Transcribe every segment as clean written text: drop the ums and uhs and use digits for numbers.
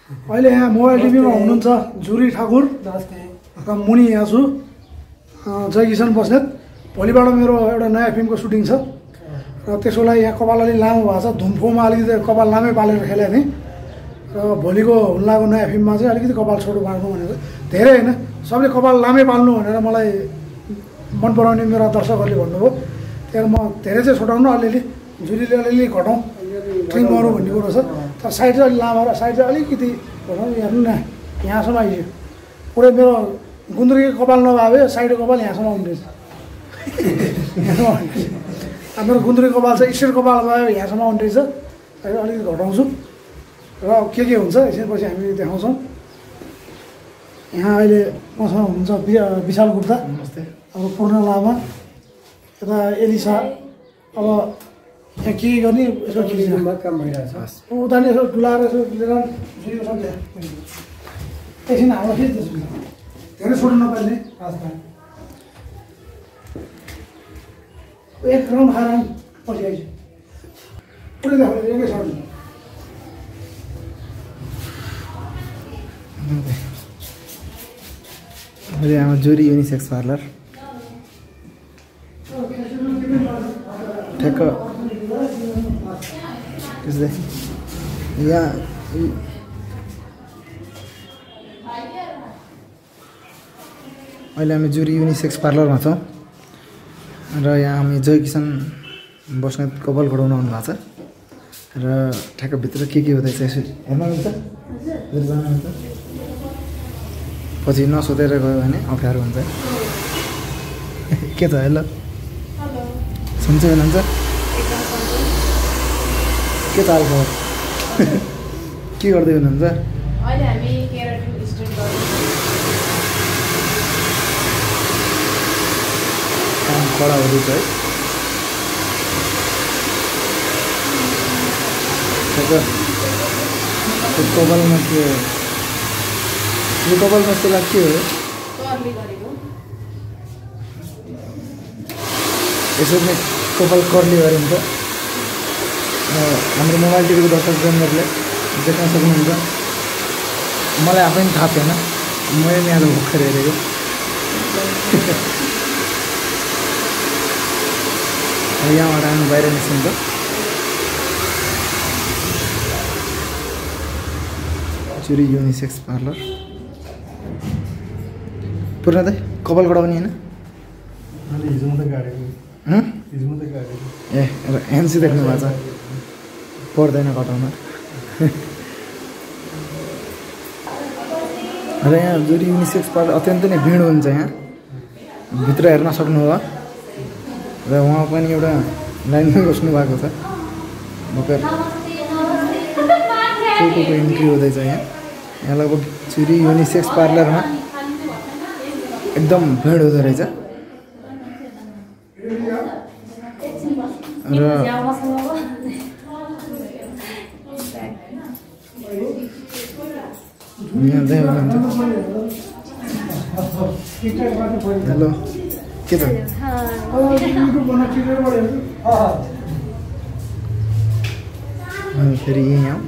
अहिले यहाँ मोबाइल टिभीमा हुनुहुन्छ जुरी ठाकुर र मुनि यहाँ छु जय किसान बस्नेत। भोलिबाट मेरो एउटा नयाँ फिल्मको सुटिङ छ र त्यसको लागि यहाँ कपाल अलिक लामो भएको छ। धुमफोमा अलिकति कपाल लामै पालेर खेलेको थिएँ र भोलिको हुन्लाको नयाँ फिल्ममा चाहिँ अलिकति कपाल छोटो पार्नु भनेर, धेरै होइन सबले कपाल लामै पाल्नु भनेर मलाई मन पराउने मेरा दर्शकहरूले भन्नुभयो। त्यहाँबाट म धेरै चाहिँ छोटाउनु, अलिअलि जुरीले अलिअलि घटाउँ, ट्रिम गरौँ भन्ने कुरो छ। तर साइड चाहिँ अलिक लामो र साइड चाहिँ अलिकति घटाउँ। हेर्नु न यहाँसम्म आइयो, पुरै मेरो गुन्द्रुकी कपाल नभए साइडको कपाल यहाँसम्म आउने रहेछ। अब मेरो गुन्द्रुकी कपाल चाहिँ स्टेट कपाल भयो यहाँसम्म आउने रहेछ। अलिकति घटाउँछु र के हुन्छ एकछिनपछि हामी देखाउँछौँ। यहाँ अहिले मसँग हुनुहुन्छ विशाल गुप्ता, नमस्ते। अब पूर्ण लामा, यता एलिसा। अब यहाँ के गर्ने यसो काम भइरहेछ, उताले यसो डुलाएर यसो लिएर जुरीको सम्झ्या एकछिन हाम्रो खिच्दैछु, धेरै छोड्नु नपाइने। एक राउन्ड खाएर पछि आइसु पुरै देखाउने एकै सर्ट। अहिले हाम्रो जुरी युनिसेक्स पार्लर ठ्याक्क त्यस्तै यहाँ अहिले हामी जुरी युनिसेक्स पार्लरमा छौँ र यहाँ हामी जय किसान बस्नेत कपाल घटाउन आउनु भएको छ र ठ्याक्क भित्र के हुँदैछ यसो हेर्न मिल्छ, पछि नसोधेर गयो भने अप्ठ्यारो हुन्छ। के छ हेलो, सन्चै हुनुहुन्छ? के चाल खबर? के गर्दै हुनुहुन्छ? अहिले हामी केराटिन स्टुडेन्ट काम कडा हुँदैछ है। कपालमा के हो? यो कपालमा त्यसलाई के हो? यसरी नै कपाल कर्ली गरिन्छ। हाम्रो मोबाइल टिभीको दर्शकजनहरूले देख्न सक्नुहुन्छ। मलाई आफै पनि थाहा थिएन, मैले नि आज भर्खर हेरेको। यहाँबाट हामी बाहिर निस्किन्छ। जुरी युनिसेक्स पार्लर पुरा त कपाल कटाउने होइन? ए एनसी देख्नु भएको छ, पर्दैन कटाउन। र यहाँ जुरी युनिसेक्स पार्लर अत्यन्तै नै भिड हुन्छ। यहाँ भित्र हेर्न सक्नुभयो र उहाँ पनि एउटा लाइनमै बस्नु भएको छ। भर्खर को इन्ट्री हुँदैछ। यहाँ लगभग जुरी युनिसेक्स पार्लरमा एकदम भिड हुँदो रहेछ र हेलो के छ? फेरि यहाँ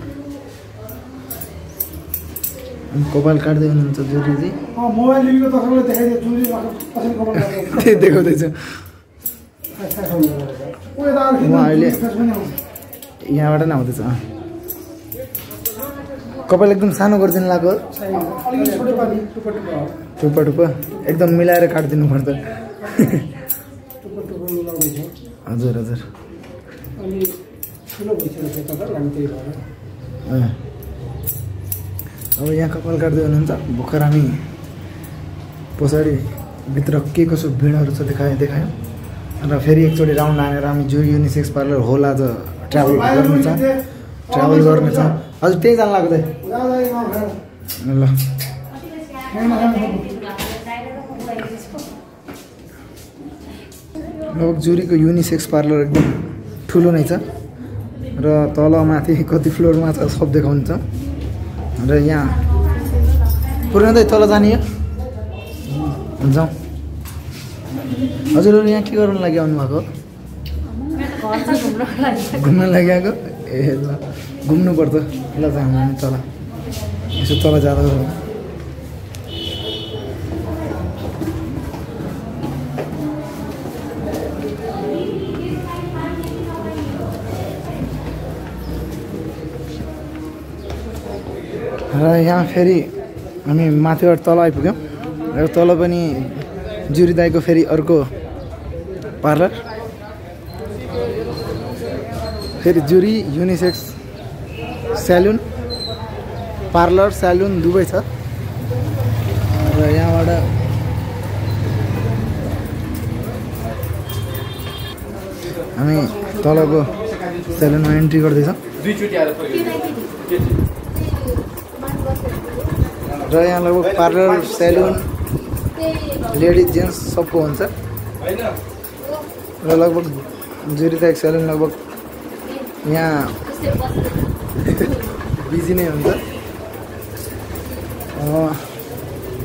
कपाल काट्दै हुनुहुन्छ जुरीजी? त्यही देखाउँदैछ। उहाँ अहिले यहाँबाट नै आउँदैछ। कपाल एकदम सानो गरिदिनु लाग्यो, टुप्पा टुप्पा एकदम मिलाएर काटिदिनु पर्छ। हजुर हजुर। अब यहाँ कपाल काट्दै हुनुहुन्छ। भर्खर हामी पछाडि भित्र के कसो भिडहरू छ देखायौँ र फेरि एकचोटि राउन्ड हानेर हामी जुरी युनिसेक्स पार्लर होल आज ट्राभल गर्नेछ। हजुर त्यही जानु लाग्दै ल। लगभग जुरीको युनिसेक्स पार्लर एकदम ठुलो नै छ र तल माथि कति फ्लोरमा छ सब देखाउँछ। र यहाँ पुऱ्याउँदै तल जाने जाउँ। हजुरहरू यहाँ के गर्नु लागि आउनुभएको? घुम्न लागि आएको? ए ल घुम्नुपर्छ ल जाउँ हामी तल। यसो तल जाँदा र यहाँ फेरि हामी माथिबाट तल आइपुग्यौँ र तल पनि जुरी दाईको फेरि अर्को पार्लर फेरि जुरी युनिसेक्स स्यालुन पार्लर स्यालुन दुवै छ र यहाँबाट हामी तलको स्यालुनमा एन्ट्री गर्दैछौँ र यहाँ लगभग पार्लर स्यालुन लेडिज जेन्ट्स सबको हुन्छ र लगभग जुरी दाईको स्यालुन लगभग यहाँ बिजी नै हुन्छ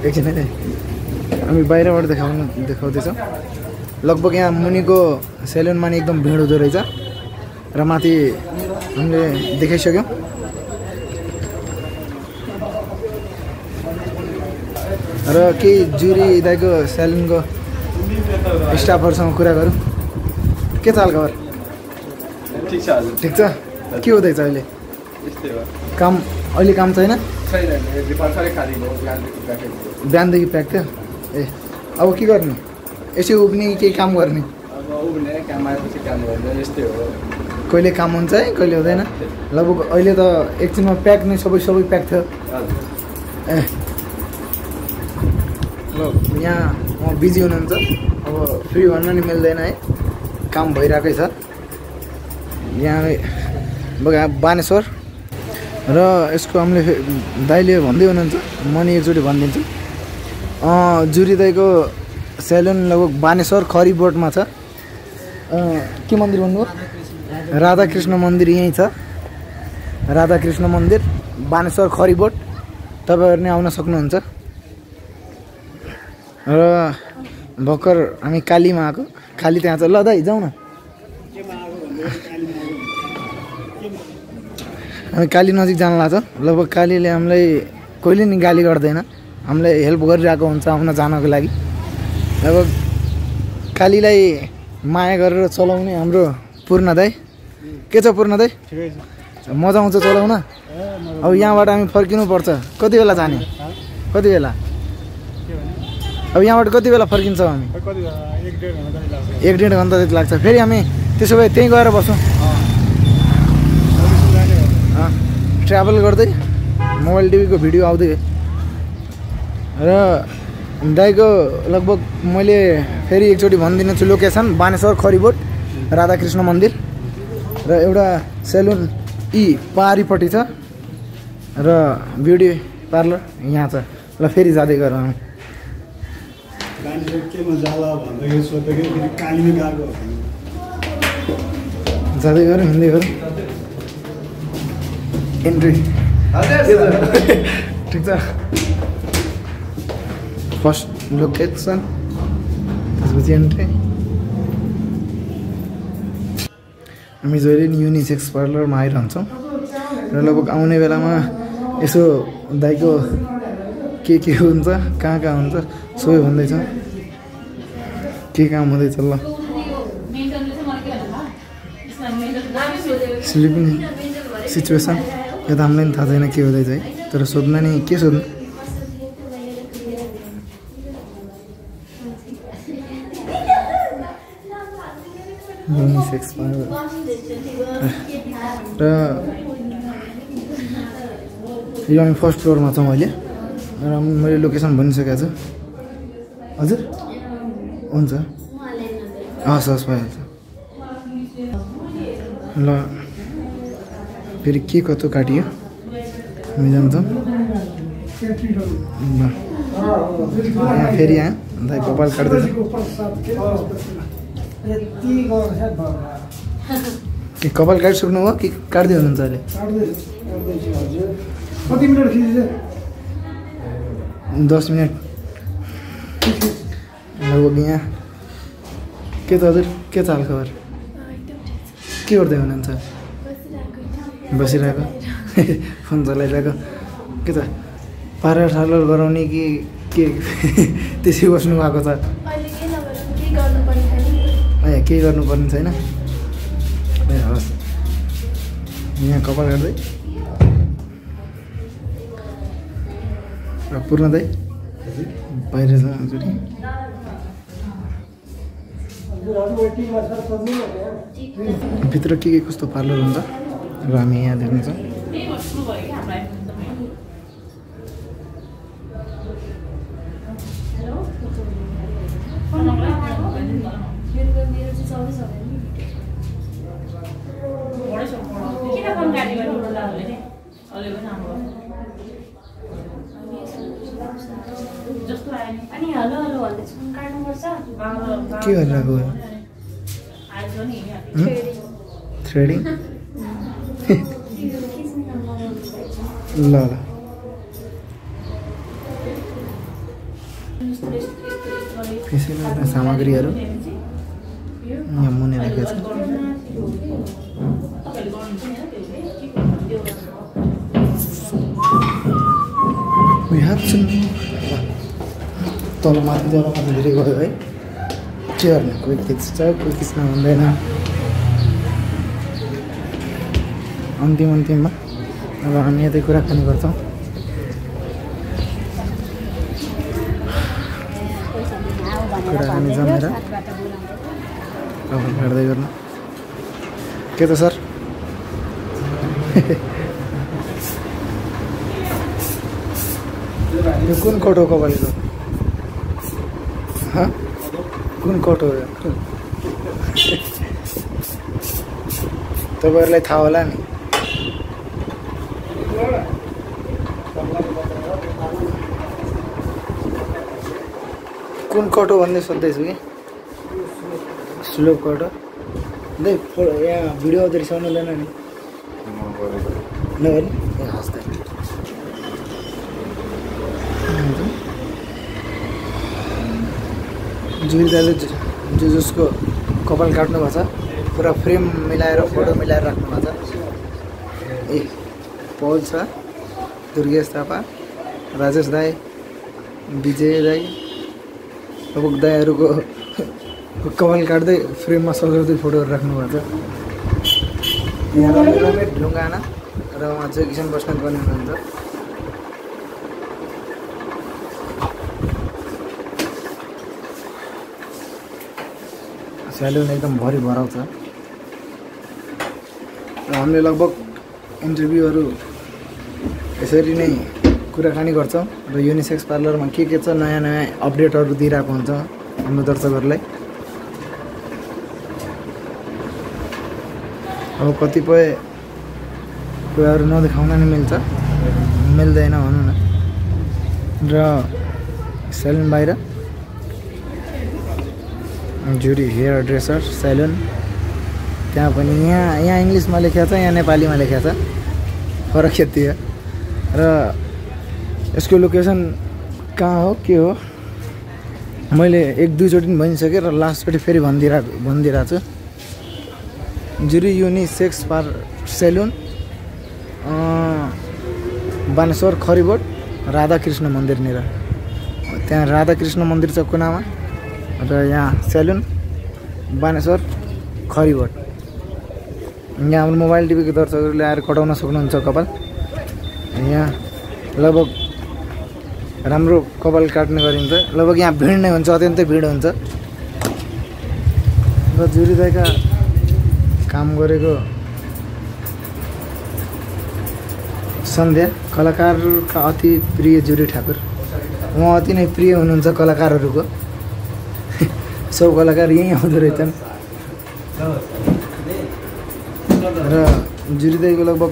एकछिन है हामी बाहिरबाट देखाउँदैछौँ लगभग यहाँ मुनिको सेलुनमा नि एकदम भिड हुँदो रहेछ र माथि हामीले देखाइसक्यौँ र केही जुरी दाईको सेलुनको स्टाफहरूसँग कुरा गरौँ के छ हालखबर ठिक छ ठिक छ के हुँदैछ अहिले काम अहिले काम छैन बिहानदेखि प्याक थियो ए अब के गर्ने यसो उब्ने केही काम गर्ने कहिले काम हुन्छ है कहिले हुँदैन लगभग अहिले त एकछिनमा प्याक नै सबै प्याक थियो ए ल यहाँ म बिजी हुनुहुन्छ अब फ्री भन्न नि मिल्दैन है काम भइरहेकै छ यहाँ बानेश्वर र यसको हामीले दाइले भन्दै हुनुहुन्छ म नि एकचोटि भनिदिन्छु जुरी दाईको सेलुन लगभग बानेश्वर खरिबोटमा छ के मन्दिर भन्नुभयो राधाकृष्ण मन्दिर यहीँ छ राधाकृष्ण मन्दिर बानेश्वर खरिबोट तपाईँहरू नै आउन सक्नुहुन्छ र भर्खर हामी कालीमा आएको काली त्यहाँ छ ल दाइ जाउँ न हामी काली नजिक जान लाग्छ लगभग कालीले हामीलाई कहिले नि गाली गर्दैन हामीलाई हेल्प गरिरहेको हुन्छ आउन जानको लागि लगभग कालीलाई माया गरेर चलाउने हाम्रो पूर्ण दाइ के छ पूर्ण दाइ मजा आउँछ चलाउन अब यहाँबाट हामी फर्किनु पर्छ कति बेला जाने कति बेला अब यहाँबाट कति बेला फर्किन्छौँ हामी 1-1.5 घन्टा जति लाग्छ फेरि हामी त्यसो भए त्यहीँ गएर बसौँ ट्राभल गर्दै मोबाइल टिभीको भिडियो आउँदै र दाइको लगभग मैले फेरि एकचोटि भनिदिनु छु लोकेसन बानेश्वर खरिबोट राधाकृष्ण मन्दिर र एउटा सेलुन पारिपट्टि छ र ब्युटी पार्लर यहाँ छ ल फेरि जाँदै गरौँ हामी जाँदै गरौँ हिँड्दै गरौँ एन्ट्री ठिक छ फर्स्ट लोकेसन त्यसपछि एन्ट्री हामी जहिले नि युनिसेक्स पार्लरमा आइरहन्छौँ र लगभग आउने बेलामा यसो दाइको के हुन्छ कहाँ हुन्छ सबै भन्दैछ के काम हुँदैछ ल स्लिपिङ सिचुएसन यो त हामीलाई पनि थाहा छैन के हुँदैछ है तर सोध्न नि के सोध्नु युनिसेक्स पार्लर र यो हामी फर्स्ट फ्लोरमा छौँ अहिले र मैले लोकेसन भनिसकेको छु हजुर हुन्छ हस् भइहाल्छ ल फेरि के कस्तो काटियो हामी जान्छौँ ल फेरि यहाँ दाइ कपाल काट्दैछ के कपाल काटिसक्नु भयो कि काट्दै हुनुहुन्छ अहिले कति मिनट खिच्छ 10 मिनट लगभग यहाँ के त हजुर के छ हालखबर के गर्दै हुनुहुन्छ बसिरहेको फोन चलाइरहेको के त पार्लर सार्लर गराउने कि के त्यसै बस्नु भएको छ अहिले के नगरौँ के गर्नुपर्ने छैन ए केही गर्नुपर्ने छैन ए हस् यहाँ कपाल काट्दै र पूर्ण दाइ बाहिर जाउँ एकचोटि भित्र के कस्तो पार्लर हुन्छ र हामी यहाँ देख्नेछौँ अनि हेलो हेलो भन्दैछु काट्नुपर्छ के गरिरहेको हो थ्रेडिङ ल ल फेसियल गर्ने सामग्रीहरू यहाँ मुनि राखेको छ तलमाथि धेरै गयो है के गर्ने कोही खिच्छ कोही खिच्न हुँदैन अन्तिममा अब हामी यतै कुराकानी गर्छौँ कुराकानी जमेर अब भेट्दै गर्नु के त सर यो कुन कोट हो कपालीको कुन कोट हो तपाईँहरूलाई थाहा होला नि कुन कोट हो भन्दै सोध्दैछु कि स्लोप कोट हो यहाँ भिडियो आउँदो रहेछ आउनुहुँदैन नि नगर्ने ए हस् त जुरी दाले जसको कपाल काट्नु भएको छ पुरा फ्रेम मिलाएर फोटो मिलाएर राख्नु भएको छ ए पौल छ दुर्गेश थापा राजेश दाई विजय दाई अबुक दाईहरूको कपाल काट्दै फ्रेममा सजाउँदै फोटोहरू राख्नु भएको छ यहाँ रमेश ढुङ्गाना र उहाँ चाहिँ किसान बस्नेत पनि हुनुहुन्छ स्यालुन एकदम भरि भराउँछ र हामीले लगभग इन्टरभ्यूहरू यसरी नै कुराकानी गर्छौँ र युनिसेक्स पार्लरमा के छ नयाँ नयाँ अपडेटहरू दिइरहेको हुन्छ हाम्रो दर्शकहरूलाई अब कतिपय कुराहरू नदेखाउन नि मिल्दैन भनौँ न र सेलुन बाहिर जुरी हेयर ड्रेसर सेलुन त्यहाँ पनि यहाँ इङ्ग्लिसमा लेखेको छ यहाँ नेपालीमा लेखेको छ फरक यति हो र यसको लोकेसन कहाँ हो के हो मैले एक दुईचोटि पनि भनिसकेँ र लास्टचोटि फेरि भनिदिइरहेको छु जुरी युनिसेक्स सेलुन बानेश्वर खरिबोट राधाकृष्ण मन्दिरनिर त्यहाँ राधाकृष्ण मन्दिर छ कुनामा र यहाँ सेलुन बानेश्वर खरिबोट यहाँ हाम्रो मोबाइल टिभीको दर्शकहरूले आएर कटाउन सक्नुहुन्छ कपाल यहाँ लगभग राम्रो कपाल काट्ने गरिन्छ लगभग यहाँ भिड नै हुन्छ अत्यन्तै भिड हुन्छ र जुरी दाइका काम गरेको सन्ध्या कलाकारका अति प्रिय जुरी ठाकुर उहाँ अति नै प्रिय हुनुहुन्छ कलाकारहरूको सब कलाकार यहीँ आउँदो रहेछन् र जुरी दाइको लगभग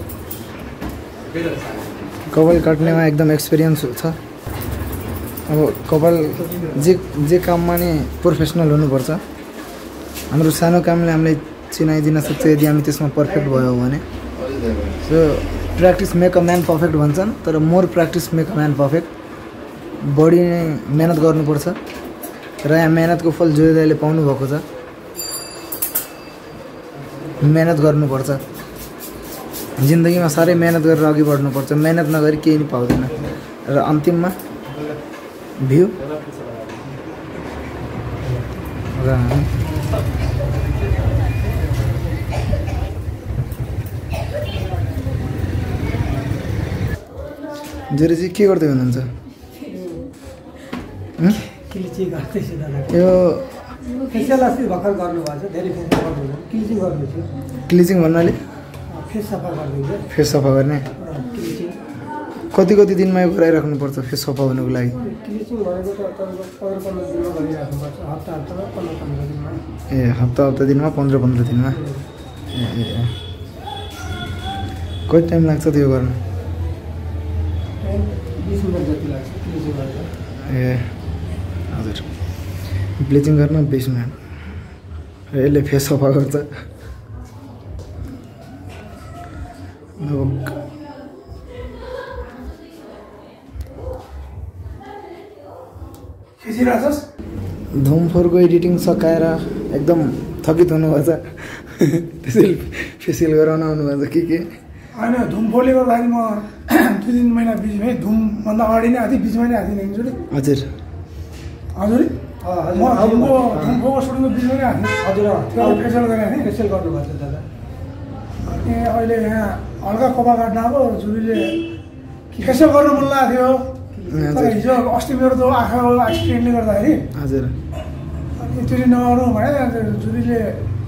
कपाल काट्नेमा एकदम एक्सपिरियन्स छ अब कपाल जे काममा नि प्रोफेसनल हुनुपर्छ हाम्रो सानो कामले हामीलाई चिनाइदिन सक्छ यदि हामी त्यसमा पर्फेक्ट भयो भने so practice make a man perfect भन्छन् तर more practice make a man perfect बढी नै मेहनत गर्नुपर्छ र यहाँ मेहनतको फल जुरी दाइले पाउनु भएको छ मेहनत गर्नुपर्छ जिन्दगीमा साह्रै मेहनत गरेर अघि बढ्नुपर्छ, मेहनत नगरी केही नि पाउँदैन। र अन्तिममा भ्यू र जुरी चाहिँ के गर्दै हुनुहुन्छ? यो फेसियल अस्ति भर्खर गर्नुभएको छ, धेरै फेसियल गर्नु क्लिचिङ गर्नु थियो। क्लिचिङ भन्नाले फेस सफा गरिदिन्छ, फेस सफा गर्ने। क्लिचिङ कति कति दिनमा यो गराइराख्नुपर्छ फेस सफा हुनुको लागि? क्लिचिङ भनेको त तपाईँको 15 दिनमा गरिराख्नुपर्छ, हप्ता हप्तामा 15 दिनमा। ए हप्ता दिनमा 15 दिनमा। ए कति टाइम लाग्छ त्यो गर्न? 20 मिनट जति लाग्छ क्लिचिङ गर्दा। ए हजुर, ब्लिचिङ गर्न 20 मिनट र यसले फेस सफा गर्छ। धुमफोरको एडिटिङ सकाएर एकदम थकित हुनुभएछ, त्यसैले फेसियल गराउन आउनुभएछ के? होइन, धुमफोरले गर्दाखेरि म 2-3 महिना बिचमै, धुमभन्दा अगाडि नै आएको थिएँ, बिचमा नै आएको थिएँ नि। हजुर हजुर धुमफोरको सुटिङको बिचमा नै आएको थिएँ। हजुर त्यो फेसियल गरेको थिएँ। फेसियल गर्नुभएको छ दादा। अनि अहिले यहाँ हल्का कपाल काट्न आएको जुरीले फेसियल गर्न मन लागेको थियो। तर हिजो अस्ति मेरो त आँखाको एक्सिडेन्टले गर्दाखेरि हजुर अनि त्यसरी नगरौँ भने जुरीले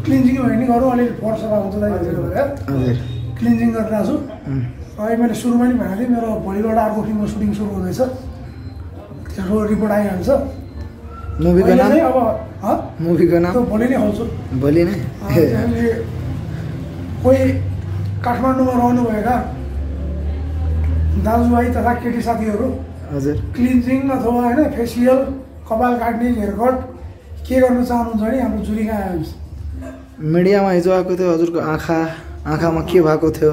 क्लिन्जिङ भयो नि गरौँ, अलिअलि फोहोर सफा हुन्छ दाइहरू भनेर हजुर क्लिन्जिङ गरिरहेको छु। अहिले मैले सुरुमा नि भनेको थिएँ मेरो भोलिबाट अर्को फिल्मको सुटिङ सुरु हुँदैछ, त्यसको रिपोर्ट आइहाल्छ। मुभीको नाम? अब मुभीको नाम त्यो भोलि नै खोल्छु। भोलि नै? कोही काठमाडौँमा रहनुभएका दाजुभाइ तथा केटी साथीहरू हजुर क्लिन्जिङ अथवा होइन फेसियल, कपाल काट्ने, हेयरकट के गर्न चाहनुहुन्छ भने हाम्रो जुरी कहाँ आइहाल्छ। मिडियामा हिजो आएको थियो हजुरको आँखामा के भएको थियो,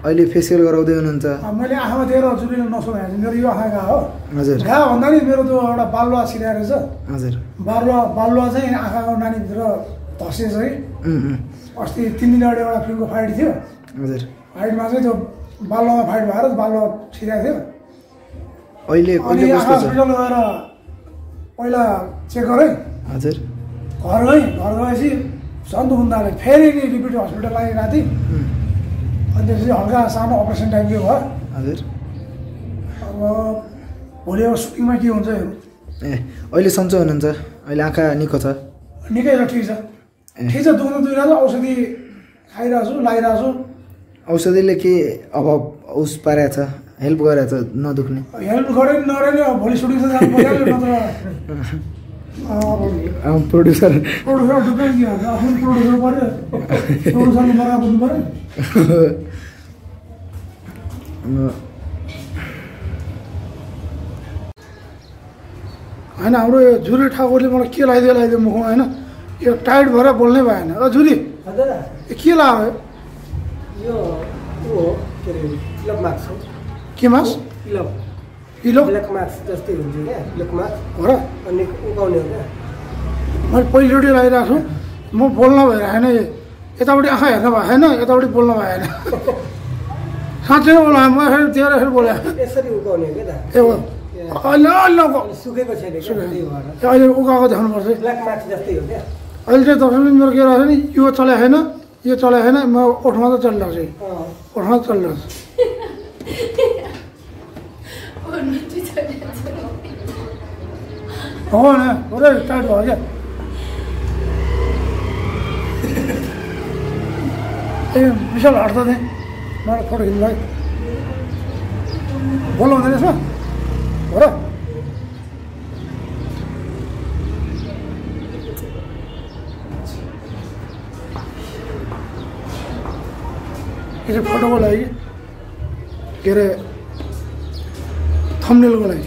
अहिले फेसियल गराउँदै हुनुहुन्छ। मैले आँखामा दिएर जुरीले नसोधाएको छु, मेरो यो आँखा हो। हजुर घा भन्दा नि मेरो त्यो एउटा बालुवा छिराएको छ। हजुर बालुवा चाहिँ आँखाको नानीभित्र धसिएछ कि। अस्ति 3 दिन अगाडि एउटा फिल्मको फाइट थियो। हजुर फाइटमा चाहिँ त्यो बालुवामा फाइट भएर बालुवा छिराएको थियो। अहिले अनि हस्पिटल गएर पहिला चेक गरेँ। हजुर घर गएपछि झन् दुख्दाले फेरि नि रिपिट हस्पिटल लागेको राति। अनि त्यसपछि हल्का सानो अपरेसन टाइपको भयो। हजुर अब भोलि अब सुटिङमा के हुन्छ हेरौँ। ए अहिले सन्चो हुनुहुन्छ? अहिले आँखा निको छ? निकै छ, ठिक छ, ठिक छ। दुख्नु दुखिरहेको छ, औषधि खाइरहेको छु, लगाइरहेको छु। औषधिले के अभाव उस पारेको छ, हेल्प गरेको छ नदुख्ने? हेल्प गरेँ नगरेँ नि, अब भोलि सुटिङ चाहिँ जानु पर्यो। नत्र प्रोड्युसर ढुक्कै के हुन्छ, आफ्नो प्रोड्युसर पऱ्यो, प्रोड्युसरले मगा बुझ्नु पऱ्यो। होइन, हाम्रो यो जुरी ठाकुरले मलाई के लगाइदियो मुखमा, होइन यो टाइट भएर बोल्नै भएन। जुरी के लाग्यो? यो के अरे इलक मार्क्स हो। के मास? इलो ब्ल्याक मार्क्स जस्तै हुन्छ क्या, ब्ल्याक मार्क्स हो र? अनि उगाउने हो क्या। मैले पहिलोचोटि लगाइरहेको छु, म बोल्न भइरहेन, यतापट्टि आँखा हेर्न भएन, यतापट्टि बोल्न भएन। साँच्चै बोला, म यसरी बोले। यसरी उगाउने हो क्या त। ए हो, अहिले सुकेको छैन क्या, त्यही भएर अहिले उकाएको देखाउनुपर्छ। ब्ल्याक मार्क्स जस्तै हो क्या। अहिले चाहिँ 10 मिनट मेरो के रहेछ नि, यो चले छैन, यो चले छैन, म ओठमा त चलिरहेको छु, ओठमा त चलिरहेको छु। हो न, पुरै टाइट भयो क्या। ए विशाल हट्छ थिएँ मलाई फोटो खिच्नुलाई, बोल्नु हुँदैन यसमा हो र? यो चाहिँ फोटोको लागि, के अरे थम्बनेलको लागि।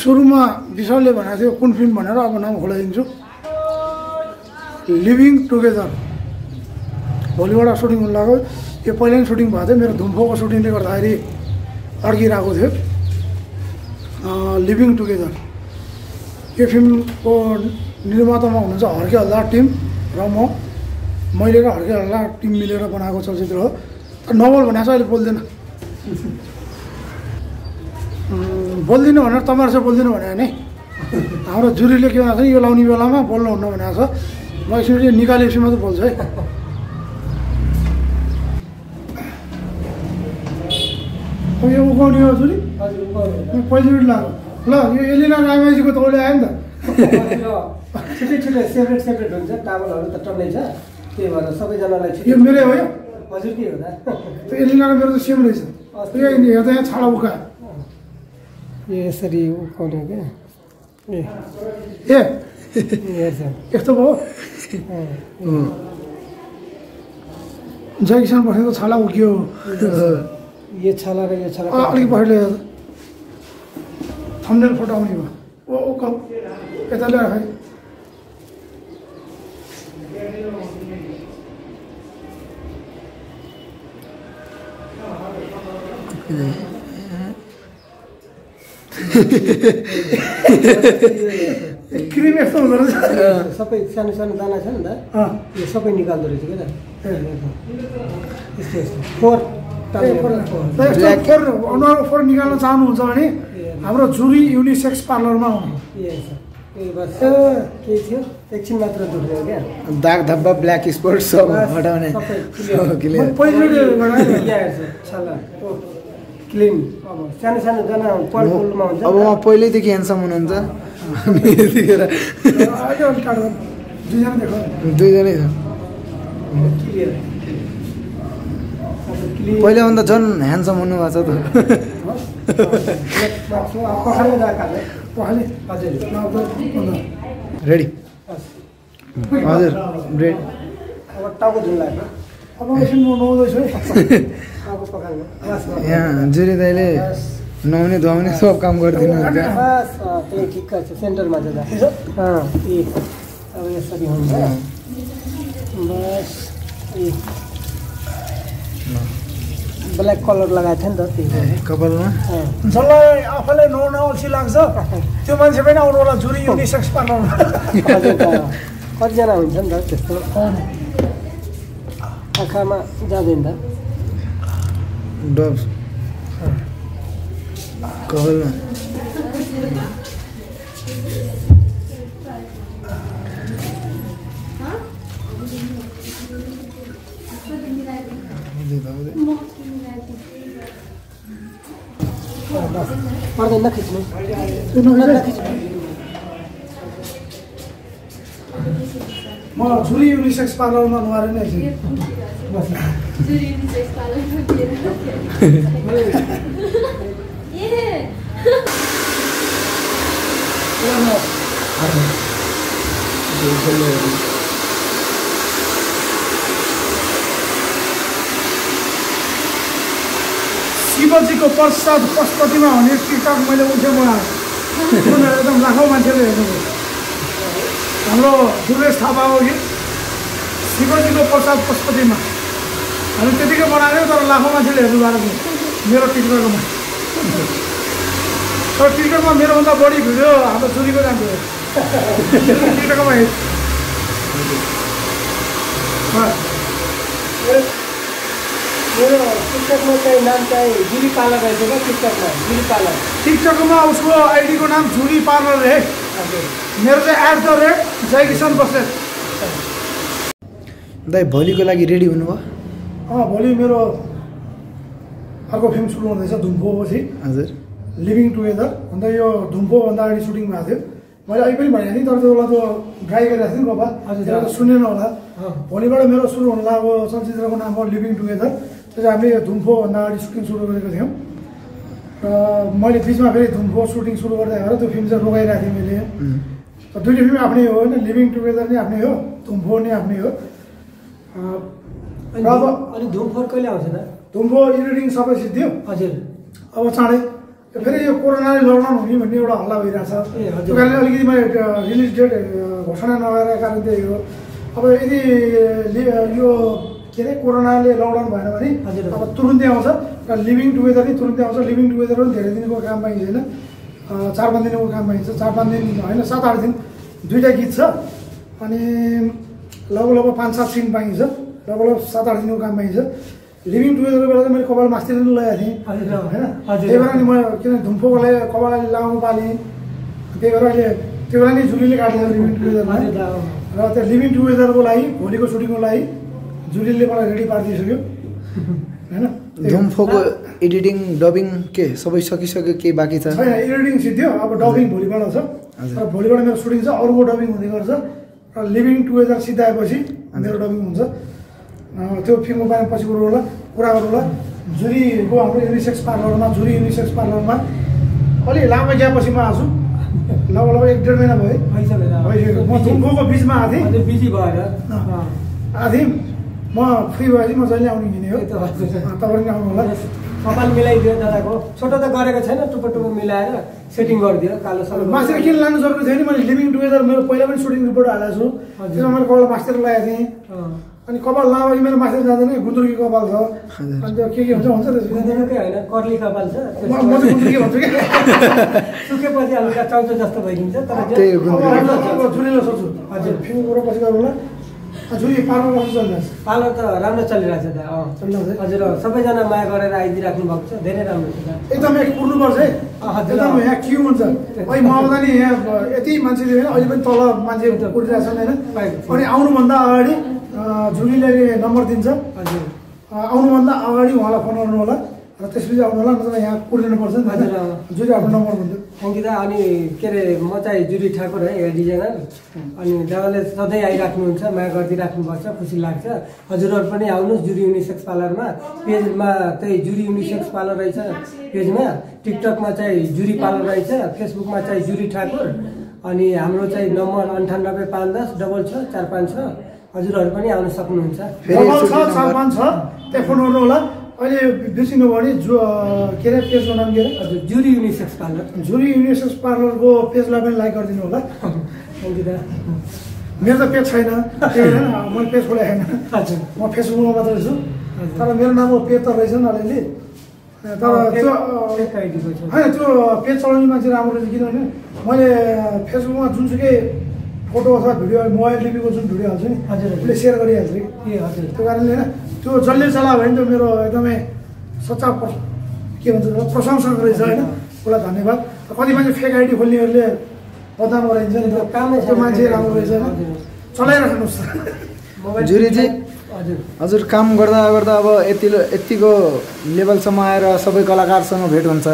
सुरुमा विशालले भनेको थियो कुन फिल्म भनेर, अब नाम खोलाइदिन्छु, लिभिङ टुगेदर। भोलिबाट सुटिङ हुन लाग्यो यो पहिला नै सुटिङ भएको थियो मेरो धुम्फोको सुटिङले गर्दाखेरि अड्किरहेको थियो लिभिङ टुगेदर यो फिल्मको निर्मातामा हुनुहुन्छ हर्के हल्दार टिम र मैले र हर्के हल्दार टिम मिलेर बनाएको चलचित्र हो तर नोभल भनेको चाहिँ अहिले बोल्दैन बोल्दिनँ भनेर तपाईँहरू चाहिँ बोल्दिनँ भने नि हाम्रो जुरीले के भनेको छ यो लाउने बेलामा बोल्नुहुन्न भनेको छ म एकछिन चाहिँ निकालेपछि मात्रै बोल्छु है यो उकाउने हो जुरी पहिलोचोटि लाग्यो ल यो एलिना रामाजीको त उसले आयो नि त छिटै छिटै सेपरेट हुन्छ टावलहरू त टन्नै छ त्यही भएर सबैजनालाई यो मेरै हो यो हजुर के हो त त्यो एलिना र मेरो त सेम रहेछ हेर्दा यहाँ छाडा उकायो यसरी उकाउने क्या ए हेर्छ यस्तो भयो जय किसान बसेको छाला उक्यो यो छाला र यो छाला अलिक पछाडि थम्बनेल फोटो आउने भयो ओ यता ल्याएर खै क्रिम यस्तो हुँदो रहेछ सबै सानो सानो दाना छ नि त यो सबै निकाल्दो रहेछ क्या त यस्तो यस्तो फोर अनुहारको फोर निकाल्न चाहनुहुन्छ भने हाम्रो जुरी युनिसेक्स पार्लरमा आउनु के थियो एकछिन मात्र दुख्यो क्या दाग धब्बा ब्ल्याक स्पट सब हटाउने छाला क्लिन अब सानो सानो जना पलमा हुन्छ अब उहाँ पहिल्यैदेखि ह्यान्डसम हुनुहुन्छ दुईजनै छ पहिलाभन्दा झन् ह्यान्डसम हुनुभएको छ त रेडी हजुर ब्रेड अब टाउको झुल लाग्यो अब एकछिन म नुहाउँदैछु है टाउको पखाल्नु यहाँ जुरी दाइले नुहाउने धुवाउने सब काम गरिदिनु हुन्छ बस त्यही ठिक छ सेन्टरमा जाँदा ए अब यसरी हुन्छ बस ए ब्ल्याक कलर लगाएको थियो नि त त्यही कपालमा जसलाई आफैलाई नुहाउन अल्छी लाग्छ त्यो मान्छे पनि आउनु होला जुरी युनिसेक्स पार्लरमा कतिजना हुन्छ नि त त्यस्तो आँखामा जाँदैन त डब कपालमा पर्दैन नखिच्नु म जुरी युनिसेक्स पार्लरमा नुहाएर नै शिवजीको प्रसाद पशुपतिमा भने टिकटक मैले उठेँ बनाएको एकदम लाखौँ मान्छेले हेर्नुभयो हाम्रो दुर्गेश थापा हो कि शिवजीको प्रसाद पशुपतिमा हामी त्यतिकै बनाएको तर लाखौँ मान्छेले हेर्नु भएको थियो मेरो टिकटकमा तर टिकटकमा मेरोभन्दा बढी भिडियो हाम्रो जुरीको जान्थ्यो टिकटकमा मेरो टिकटकमा चाहिँ नाम चाहिँ जुरी पार्लर रहेछ क्या टिकटकमा जुरी पार्लर टिकटकमा उसको आइडीको नाम जुरी पार्लर रे मेरो चाहिँ @ जय किसान बस्नेत दाइ भोलिको लागि रेडी हुनुभयो भोलि मेरो अर्को फिल्म सुरु हुँदैछ धुम्फोपछि हजुर लिभिङ टुगेदर अन्त यो धुम्फोभन्दा अगाडि सुटिङ भएको थियो मैले अहिले पनि भनेको थिएँ तर त्यो बेला त ड्राई गरिरहेको थिएँ नि कपा हजुर सुनेन होला भोलिबाट मेरो सुरु हुन लागेको चलचित्रको नाम हो लिभिङ टुगेदर त्यो चाहिँ हामीले धुम्फोभन्दा अगाडि सुटिङ सुरु गरेको थियौँ र मैले बिचमा फेरि धुम्फो सुटिङ सुरु गर्दै भएर त्यो फिल्म चाहिँ रोगाइरहेको थिएँ मैले दुईवटा फिल्म आफ्नै हो होइन लिभिङ टुगेदर नै आफ्नै हो धुम्फो नै आफ्नै हो र अब अनि धुमफोर कहिले आउँछ त धुम्फो एडिटिङ सबै सिद्धियो हजुर अब चाँडै फेरि यो कोरोनाले लकडाउन हुने भन्ने एउटा हल्ला भइरहेछ त्यो कारणले अलिकति मैले रिलिज डेट घोषणा नगरेको कारण त्यही हो अब यदि यो के अरे कोरोनाले लकडाउन भएन भने अब तुरुन्तै आउँछ र लिभिङ टुगेदर नै तुरुन्तै आउँछ। लिभिङ टुगेदर पनि धेरै दिनको काम पाइँदैन, 4-5 दिनको काम पाइन्छ। 4-5 दिन होइन 7-8 दिन 2टा गीत छ अनि लगभग 5-7 सिन पाइन्छ, लगभग 7-8 दिनको काम पाइन्छ। लिभिङ टुगेदरको बेला चाहिँ मैले कपाल मास्तिर पनि लगाएको थिएँ होइन, त्यही भएर नि म किन धुम्फोको लागि कपाल लगाउनु पालेँ, त्यही भएर अहिले त्यो बेला नि जुलीले काट्दैन लिभिङ टुगेदरमा। र त्यो लिभिङ टुगेदरको लागि भोलिको सुटिङको लागि जुलीले मलाई रेडी पारिदिइसक्यो होइन। धुम्फोको एडिटिङ डबिङ के सबै सकिसक्यो, केही बाँकी छ? छैन, एडिटिङ सिद्धियो, अब डबिङ भोलिबाट छ र भोलिबाट मेरो सुटिङ छ, अरूको डबिङ हुँदै गर्छ र लिभिङ टुगेदर सिद्धाएपछि मेरो डबिङ हुन्छ। त्यो फिल्मको बारेमा पछि कुरा गरौँला। जुरीको हाम्रो युनिसेक्स पार्लरमा, जुरी युनिसेक्स पार्लरमा अलि लामो ग्यापपछि म आउँछु, लगभग 1-1.5 महिना भयो भइसक्यो। म धुम्फोको बिचमा आएको थिएँ, बिजी भएर आएको थिएँ म फ्री भएपछि म जहिले आउने किने हो, तपाईँहरू पनि आउनु होला। कपाल मिलाइदियो दादाको, छोटो त गरेको छैन, टुप्पो टुप्पो मिलाएर सेटिङ गरिदियो कालो सालो। मास्टर किन लानु जरुरी थियो नि, मैले लिभिङ टुगेदर मेरो पहिला पनि सुटिङ रिपोर्ट हालेको छु, त्यसमा मैले कपाल मास्टर लगाएको थिएँ। अनि कपाल लाँदाखेरि मेरो मास्टर जाँदैन, गुन्द्रुकी कपाल छ अनि त्यो के हुन्छ त्यसको गुन्द्रुकै होइन कर्ली कपाल छ, म चाहिँ गुन्द्रुकी भन्छु कि सुकेपछि हल्का चाउचो जस्तो भइदिन्छ। तर जुरीलाई सोध्छु हजुर फिल्म कुरो पछि गरौँला। जुरी पार्लर कस्तो चलिरहेछ? पार्लर त राम्रो चलिरहेछ दा। हजुर सबैजना माया गरेर आइदिइराख्नु भएको छ, धेरै राम्रो छ दा। एकदम यहाँ कुर्नुपर्छ है, एकदम यहाँ क्यु हुन्छ। अहिले म आउँदा नि यहाँ यति मान्छेले होइन, अहिले पनि तल मान्छे कुरिरहेछन् होइन। अनि आउनुभन्दा अगाडि जुरीले नम्बर दिन्छ, आउनुभन्दा अगाडि उहाँलाई फोन गर्नु होला र त्यसपछि आउनु होला, नत्र यहाँ कुरिनुपर्छ नि त। जुरी आफ्नो नम्बर भन्थ्यो। थ्याङ्क यू दा। अनि के अरे म चाहिँ जुरी ठाकुर है, हेयर डिजाइनर। अनि दादाले सधैँ आइराख्नुहुन्छ, माया गरिदिइराख्नु भएको छ, खुसी लाग्छ। हजुरहरू पनि आउनुहोस् जुरी युनिसेक्स पार्लरमा। पेजमा त्यही जुरी युनिसेक्स पार्लर रहेछ पेजमा, टिकटकमा चाहिँ जुरी पार्लर रहेछ, फेसबुकमा चाहिँ जुरी ठाकुर। अनि हाम्रो चाहिँ नम्बर 9851064456। हजुरहरू पनि आउन सक्नुहुन्छ। 646 त्यहाँ फोन गर्नु होला। अहिले बिर्सिनु भयो भने के अरे पेजको नाम के अरे? हजुर जुरी युनिसेक्स पार्लर। जुरी युनिसेक्स पार्लरको पेजलाई पनि लाइक गरिदिनु होला। थ्याङ्क यू दा। मेरो त पेज छैन, त्यही भएर मैले पेज खोलेको छैन, हजुर म फेसबुकमा मात्रै छु। तर मेरो नामको पेज त रहेछ नि अलिअलि, तर त्यो होइन त्यो पेज चलाउने मान्छे राम्रो रहेछ। किनभने मैले फेसबुकमा जुनसुकै फोटो अथवा भिडियो मोबाइल टिभीको जुन भिडियो हाल्छु नि उसले सेयर गरिहाल्छ कि हजुर। त्यो कारणले होइन त्यो जसले चलायो भने त्यो मेरो एकदमै सच्चा के भन्छ प्रशंसक रहेछ होइन, उसलाई धन्यवाद। कति मान्छे फेक आइडी खोल्नेहरूले बदनाम गराइन्छ नि, त्यो मान्छे राम्रो रहेछ होइन, चलाइराख्नुहोस्। जुरीजी हजुर हजुर काम गर्दा गर्दा अब यतिको लेभलसम्म आएर सबै कलाकारसँग भेट हुन्छ,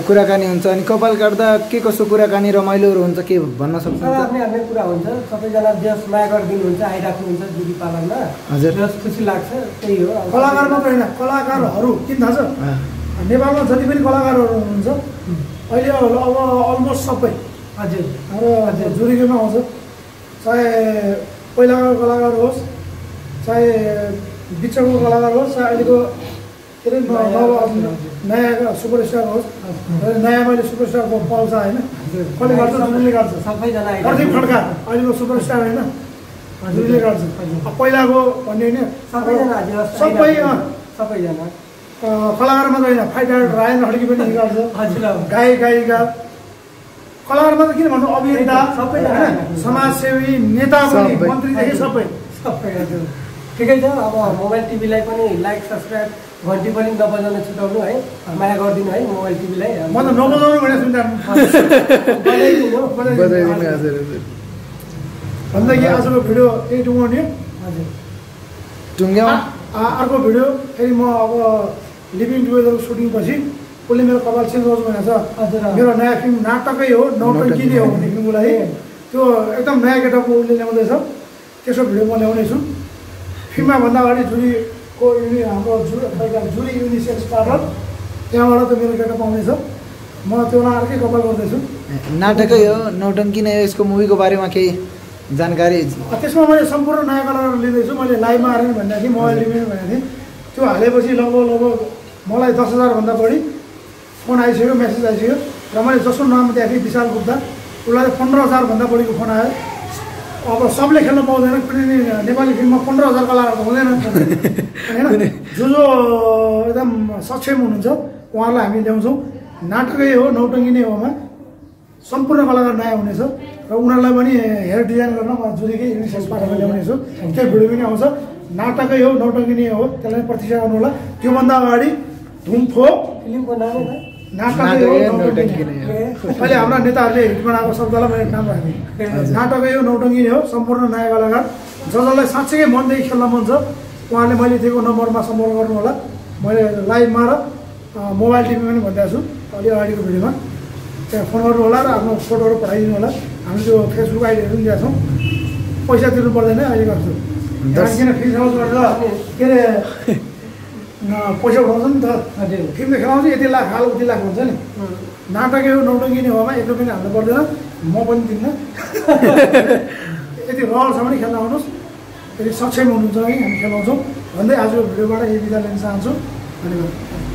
कुराकानी हुन्छ, अनि कपाल काट्दा के कस्तो कुराकानी रमाइलोहरू हुन्छ के भन्न सक्नुहुन्छ? आफ्नै कुरा हुन्छ, सबैजना जस माया गरिदिनुहुन्छ, आइराख्नुहुन्छ जुरी पार्लरमा। हजुर जस खुसी लाग्छ, त्यही हो। कलाकार मात्र होइन, कलाकारहरू किन थाहा छ, नेपालमा जति पनि कलाकारहरू हुनुहुन्छ अहिले अब अलमोस्ट सबै हजुर हाम्रो जुरीकोमा आउँछ। चाहे पहिलाको कलाकार होस्, चाहे बिचको कलाकार होस्, चाहे अहिलेको के अरे नयाँ सुपरस्टार होस्। नयाँ मैले सुपरस्टारको पाउँछ होइन, कसले गर्छ? जुरीले गर्छ। सबैजना प्रदीप खड्का अहिलेको सुपरस्टार होइन, जुरीले गर्छ। पहिलाको भन्ने होइन, सबैजना सबैजना कलाकार मात्र होइन, फाइटर रायन खड्की पनि गर्छ, गायिका कलाकार मात्र किन भन्नु, अभिनेता सबैजना, समाजसेवी, नेता पनि, मन्त्रीदेखि सबै। ठिकै छ। अब मोबाइल टिभीलाई पनि लाइक सब्सक्राइब घन्टी पनि नबजाउन छुटाउनु है, माया गरिदिनु है मोबाइल टिभीलाई। म त नबजाउनु भने सुन्दा भन्दा कि आजको भिडियो यही टुङ्गाउने। हजुर टुङ्ग्याउ। अर्को भिडियो फेरि म अब लिभिङ टुगेदरको सुटिङ पछि उसले मेरो कपाल चेन्ज गर्छु भनेको छ। मेरो नयाँ फिल्म नाटकै हो, नौटङ्की नै हो देख्नुको लागि, त्यो एकदम नयाँ गेटअपको उसले ल्याउँदैछ, त्यसको भिडियो म ल्याउनेछु। फिल्ममा भन्दा अगाडि जुरीको हाम्रो जुरी युनिसेक्स पार्लर, त्यहाँबाट त मेरो गेटअप आउँदैछ, म त्योलाई अर्कै कपाल गर्दैछु। नाटकै हो, नौटङ्की नै हो, यसको मुभीको बारेमा केही जानकारी? त्यसमा मैले सम्पूर्ण नयाँ कलाकार लिँदैछु। मैले लाइभमा आएर भनेको थिएँ, मोबाइल टिभीमा भनेको थिएँ, त्यो हालेपछि लगभग मलाई 10,000 भन्दा बढी फोन आइसक्यो, मेसेज आइसक्यो। र मैले जसको नाम दिएको थिएँ विशाल गुप्ता, उसलाई 15,000 भन्दा बढीको फोन आयो। अब सबले खेल्न पाउँदैन कुनै नेपाली फिल्ममा 15,000 कलाकार हुँदैन होइन जो एकदम सक्षम हुनुहुन्छ उहाँहरूलाई हामी ल्याउँछौँ नाटकै हो नौटङ्गी नै होमा सम्पूर्ण कलाकार नयाँ हुनेछ र उनीहरूलाई पनि हेयर डिजाइन गर्न म जुरीकै युनिसेक्स पार्टमा ल्याउने छु त्यो भिडियो पनि आउँछ नाटकै हो नौटङ्गी नै हो त्यसलाई प्रतीक्षा गर्नु होला त्योभन्दा अगाडि धुमफो फिल्मको नाम नाटकै हो नौटङ्गी नै हो अहिले हाम्रा नेताहरूले हिट बनाएको शब्दलाई मैले नाम राखेँ नाटकै हो नौटङ्गी नै हो सम्पूर्ण नयाँ कलाकार जसलाई साँच्चै मनदेखि खेल्न मन छ उहाँले मैले दिएको नम्बरमा सम्पर्क गर्नु होला मैले लाइभमा र मोबाइल टिभीमा पनि भनिदिएको छु अलि अगाडिको भिडियोमा त्यहाँ फोन गर्नु होला र आफ्नो फोटोहरू पठाइदिनु होला हामीले त्यो फेसबुक आइडीहरू पनि दिएको छौँ पैसा तिर्नु पर्दैन अहिले गर्छु किन फिल्म हाउस गरेर के अरे पैसा उठाउँछ नि त फिल्म खेलाउँछ यति लाख हाल उति लाख हुन्छ नि नाटकै हो नौटङ्गी नै होमा 1 रुपियाँ हाल्नु पर्दैन म पनि दिन्न यति रहरसम्म पनि खेल्न आउनुहोस् यदि सक्षम हुनुहुन्छ भने हामी खेलाउँछौँ भन्दै आजको भिडियोबाट यही बिदा लिन चाहन्छु धन्यवाद